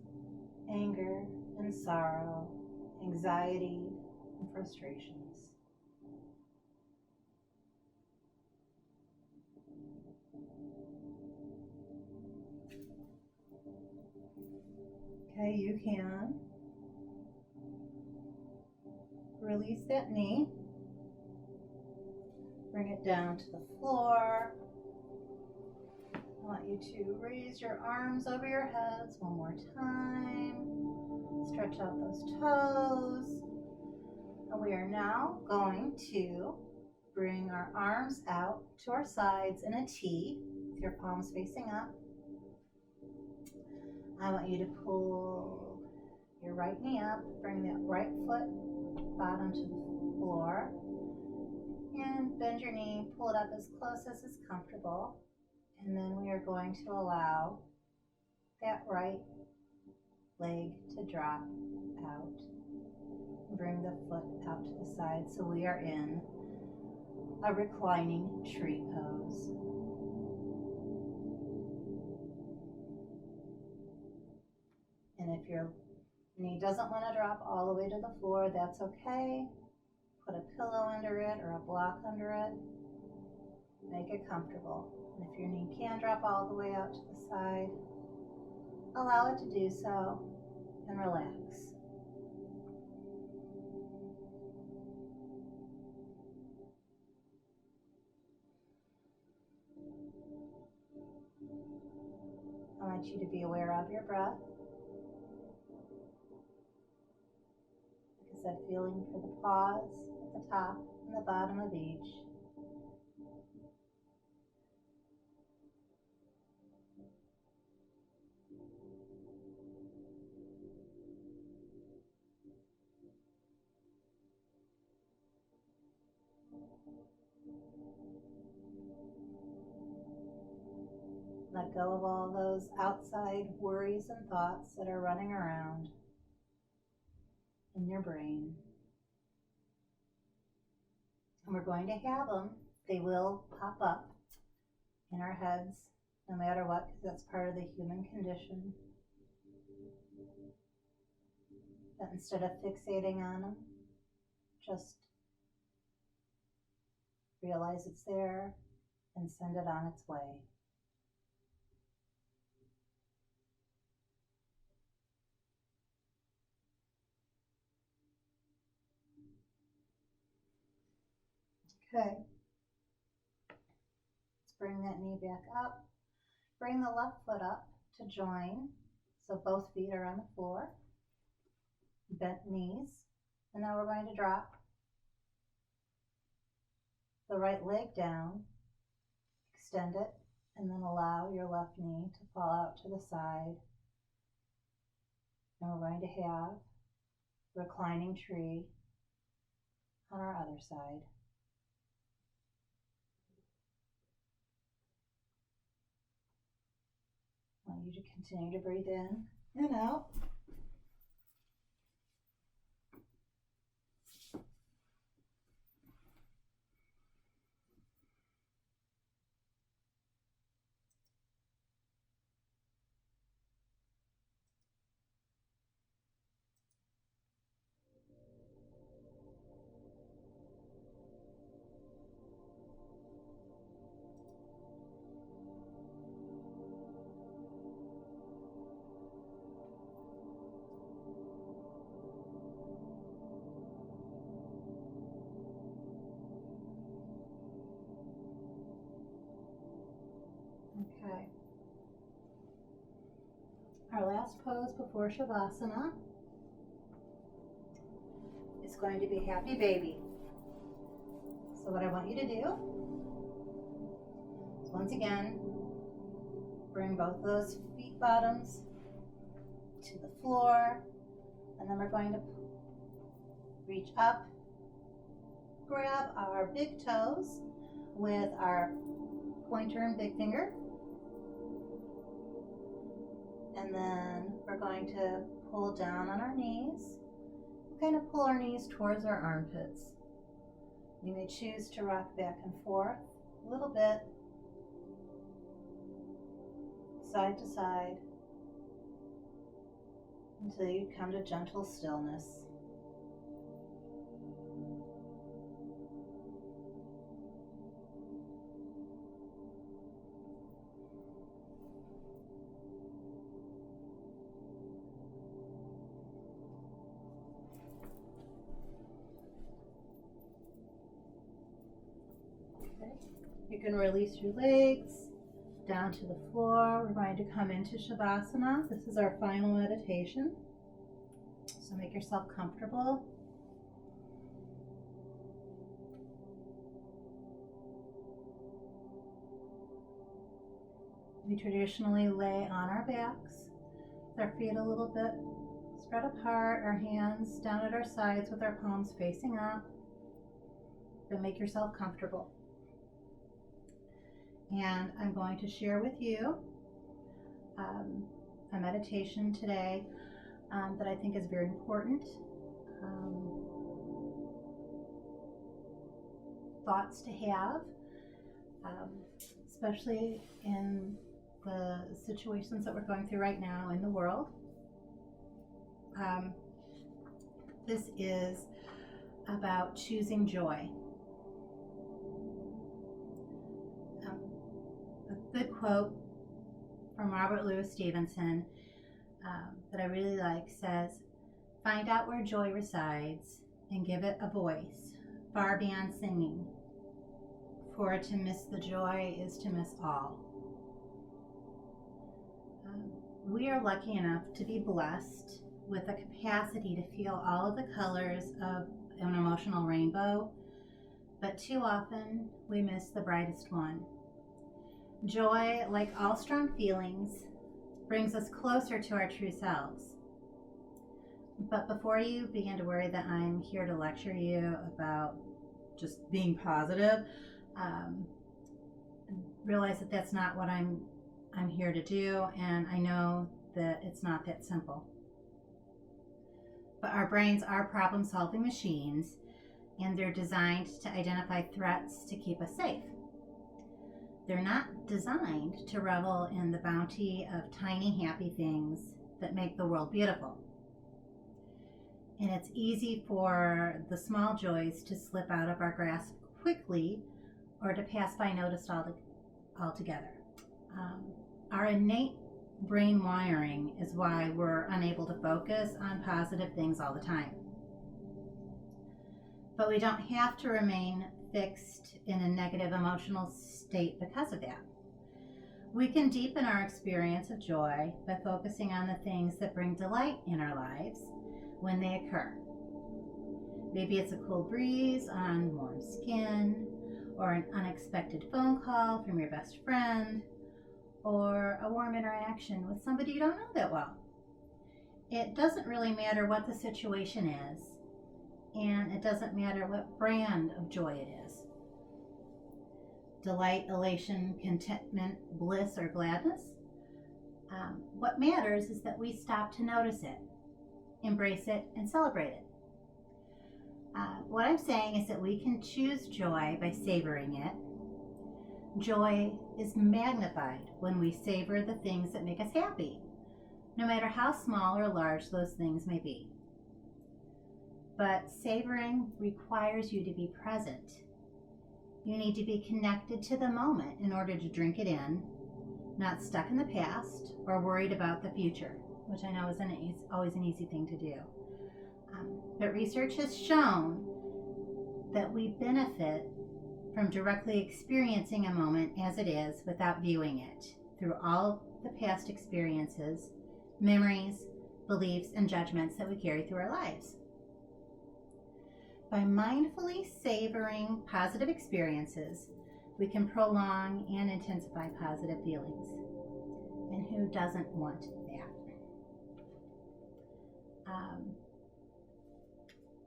anger and sorrow, anxiety and frustrations. Okay, you can release that knee. Bring it down to the floor. I want you to raise your arms over your heads one more time. Stretch out those toes. And we are now going to bring our arms out to our sides in a T with your palms facing up. I want you to pull your right knee up, bring that right foot bottom to the floor, and bend your knee, pull it up as close as is comfortable. And then we are going to allow that right leg to drop out. Bring the foot out to the side so we are in a reclining tree pose. And if your knee doesn't want to drop all the way to the floor, that's okay. Put a pillow under it or a block under it. Make it comfortable. And if your knee can drop all the way out to the side, allow it to do so and relax. I want you to be aware of your breath. Like I said, feeling for the pause at the top and the bottom of each. Let go of all those outside worries and thoughts that are running around in your brain. And we're going to have them. They will pop up in our heads no matter what, because that's part of the human condition. But instead of fixating on them, just Realize it's there and send it on its way. Okay. Let's bring that knee back up. Bring the left foot up to join. So both feet are on the floor. Bent knees. And now we're going to drop the right leg down. Extend it. And then allow your left knee to fall out to the side. And we're going to have reclining tree on our other side. I want you to continue to breathe in and out. Okay. Our last pose before Shavasana is going to be Happy Baby. So what I want you to do is once again bring both those feet bottoms to the floor, and then we're going to reach up, grab our big toes with our pointer and big finger. And then we're going to pull down on our knees. We're going to pull our knees towards our armpits. You may choose to rock back and forth a little bit, side to side, until you come to gentle stillness. You can release your legs down to the floor. We're going to come into Shavasana. This is our final meditation. So make yourself comfortable. We traditionally lay on our backs with our feet a little bit spread apart, our hands down at our sides with our palms facing up. Then make yourself comfortable. And I'm going to share with you a meditation today that I think is very important. Thoughts to have, especially in the situations that we're going through right now in the world. This is about choosing joy. A good quote from Robert Louis Stevenson that I really like says, "Find out where joy resides and give it a voice, far beyond singing. For to miss the joy is to miss all." We are lucky enough to be blessed with the capacity to feel all of the colors of an emotional rainbow, but too often we miss the brightest one. Joy, like all strong feelings, brings us closer to our true selves. But before you begin to worry that I'm here to lecture you about just being positive, realize that that's not what I'm here to do, and I know that it's not that simple. But our brains are problem-solving machines, and they're designed to identify threats to keep us safe. They're not designed to revel in the bounty of tiny, happy things that make the world beautiful. And it's easy for the small joys to slip out of our grasp quickly or to pass by noticed altogether. Our innate brain wiring is why we're unable to focus on positive things all the time. But we don't have to remain fixed in a negative emotional state because of that. We can deepen our experience of joy by focusing on the things that bring delight in our lives when they occur. Maybe it's a cool breeze on warm skin, or an unexpected phone call from your best friend, or a warm interaction with somebody you don't know that well. It doesn't really matter what the situation is, and it doesn't matter what brand of joy it is. Delight, elation, contentment, bliss, or gladness. What matters is that we stop to notice it, embrace it, and celebrate it. What I'm saying is that we can choose joy by savoring it. Joy is magnified when we savor the things that make us happy, no matter how small or large those things may be. But savoring requires you to be present. You need to be connected to the moment in order to drink it in, not stuck in the past or worried about the future, which I know is always an easy thing to do. But research has shown that we benefit from directly experiencing a moment as it is without viewing it through all the past experiences, memories, beliefs, and judgments that we carry through our lives. By mindfully savoring positive experiences, we can prolong and intensify positive feelings. And who doesn't want that?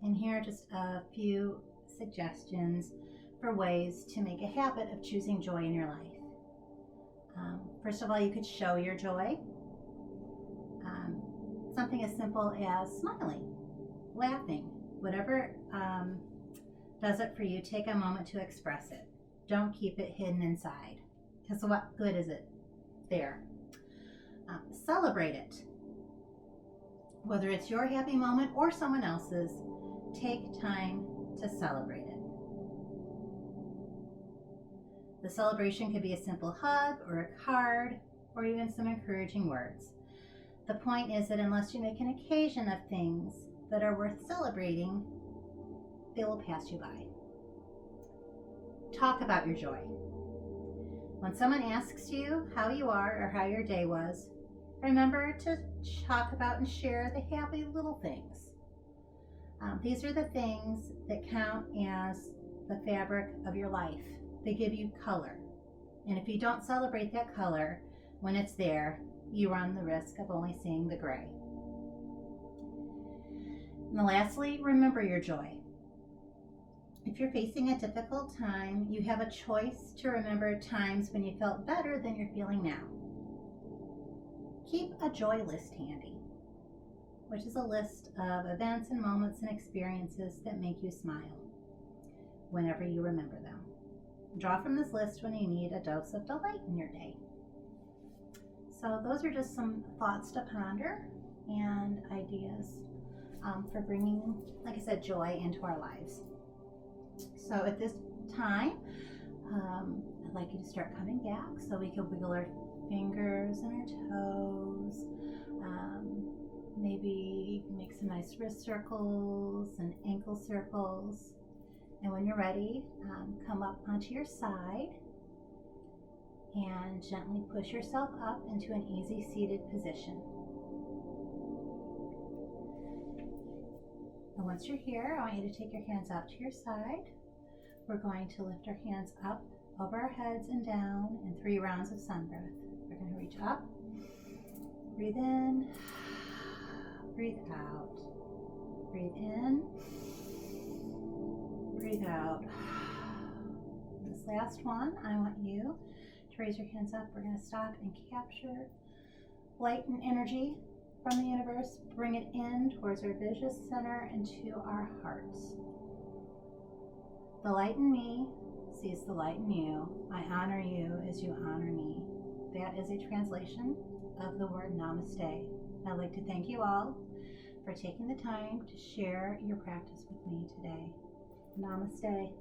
And here are just a few suggestions for ways to make a habit of choosing joy in your life. First of all, you could show your joy. Something as simple as smiling, laughing, whatever does it for you, take a moment to express it. Don't keep it hidden inside, because what good is it there? Celebrate it. Whether it's your happy moment or someone else's, take time to celebrate it. The celebration could be a simple hug or a card or even some encouraging words. The point is that unless you make an occasion of things that are worth celebrating, they will pass you by. Talk about your joy. When someone asks you how you are or how your day was, remember to talk about and share the happy little things. These are the things that count as the fabric of your life. They give you color. And if you don't celebrate that color when it's there, you run the risk of only seeing the gray. And lastly, remember your joy. If you're facing a difficult time, you have a choice to remember times when you felt better than you're feeling now. Keep a joy list handy, which is a list of events and moments and experiences that make you smile whenever you remember them. Draw from this list when you need a dose of delight in your day. So those are just some thoughts to ponder and ideas for bringing, like I said, joy into our lives. So at this time, I'd like you to start coming back so we can wiggle our fingers and our toes. Maybe make some nice wrist circles and ankle circles. And when you're ready, come up onto your side and gently push yourself up into an easy seated position. And once you're here, I want you to take your hands out to your side. We're going to lift our hands up over our heads and down in 3 rounds of sun breath. We're going to reach up, breathe in, breathe out, breathe in, breathe out. This last one, I want you to raise your hands up. We're going to stop and capture light and energy from the universe, bring it in towards our visual center and to our hearts. The light in me sees the light in you. I honor you as you honor me. That is a translation of the word namaste. I'd like to thank you all for taking the time to share your practice with me today. Namaste.